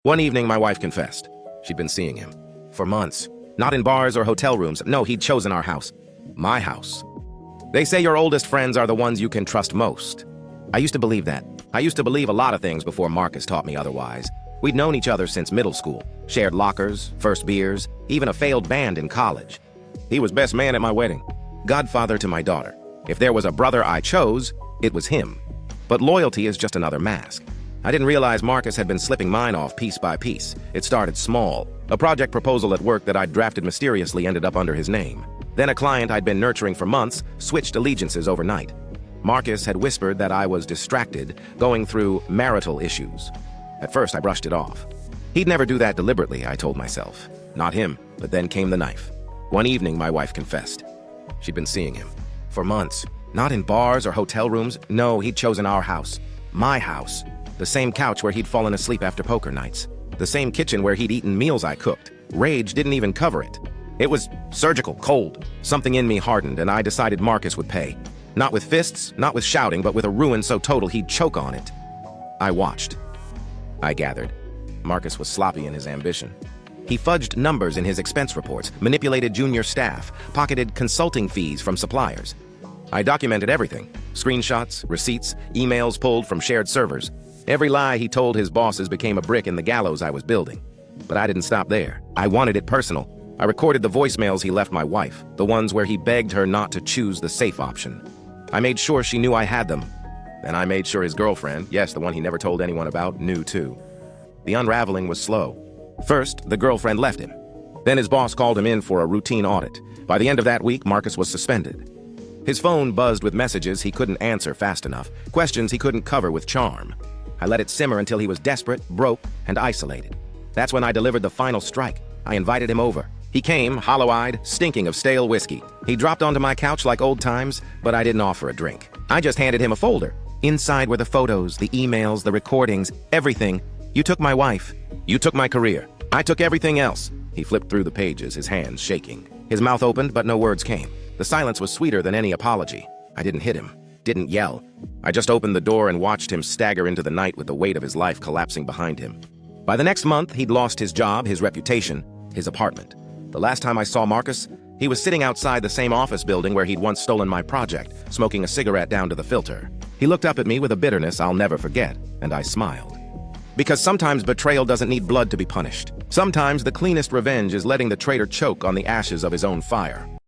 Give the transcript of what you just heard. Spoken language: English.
One evening, my wife confessed. She'd been seeing him. For months. Not in bars or hotel rooms. No, he'd chosen our house. My house. They say your oldest friends are the ones you can trust most. I used to believe that. I used to believe a lot of things before Marcus taught me otherwise. We'd known each other since middle school. Shared lockers, first beers, even a failed band in college. He was best man at my wedding. Godfather to my daughter. If there was a brother I chose, it was him. But loyalty is just another mask. I didn't realize Marcus had been slipping mine off piece by piece. It started small. A project proposal at work that I'd drafted mysteriously ended up under his name. Then a client I'd been nurturing for months switched allegiances overnight. Marcus had whispered that I was distracted, going through marital issues. At first, I brushed it off. He'd never do that deliberately, I told myself. Not him, but then came the knife. One evening, my wife confessed. She'd been seeing him. For months. Not in bars or hotel rooms. No, he'd chosen our house. My house. The same couch where he'd fallen asleep after poker nights. The same kitchen where he'd eaten meals I cooked. Rage didn't even cover it. It was surgical, cold. Something in me hardened, and I decided Marcus would pay. Not with fists, not with shouting, but with a ruin so total he'd choke on it. I watched. I gathered. Marcus was sloppy in his ambition. He fudged numbers in his expense reports, manipulated junior staff, pocketed consulting fees from suppliers. I documented everything. Screenshots, receipts, emails pulled from shared servers. Every lie he told his bosses became a brick in the gallows I was building. But I didn't stop there. I wanted it personal. I recorded the voicemails he left my wife, the ones where he begged her not to choose the safe option. I made sure she knew I had them. Then I made sure his girlfriend, yes, the one he never told anyone about, knew too. The unraveling was slow. First, the girlfriend left him. Then his boss called him in for a routine audit. By the end of that week, Marcus was suspended. His phone buzzed with messages he couldn't answer fast enough, questions he couldn't cover with charm. I let it simmer until he was desperate, broke, and isolated. That's when I delivered the final strike. I invited him over. He came, hollow-eyed, stinking of stale whiskey. He dropped onto my couch like old times, but I didn't offer a drink. I just handed him a folder. Inside were the photos, the emails, the recordings, everything. You took my wife. You took my career. I took everything else. He flipped through the pages, his hands shaking. His mouth opened, but no words came. The silence was sweeter than any apology. I didn't hit him, didn't yell. I just opened the door and watched him stagger into the night with the weight of his life collapsing behind him. By the next month, he'd lost his job, his reputation, his apartment. The last time I saw Marcus, he was sitting outside the same office building where he'd once stolen my project, smoking a cigarette down to the filter. He looked up at me with a bitterness I'll never forget, and I smiled. Because sometimes betrayal doesn't need blood to be punished. Sometimes the cleanest revenge is letting the traitor choke on the ashes of his own fire.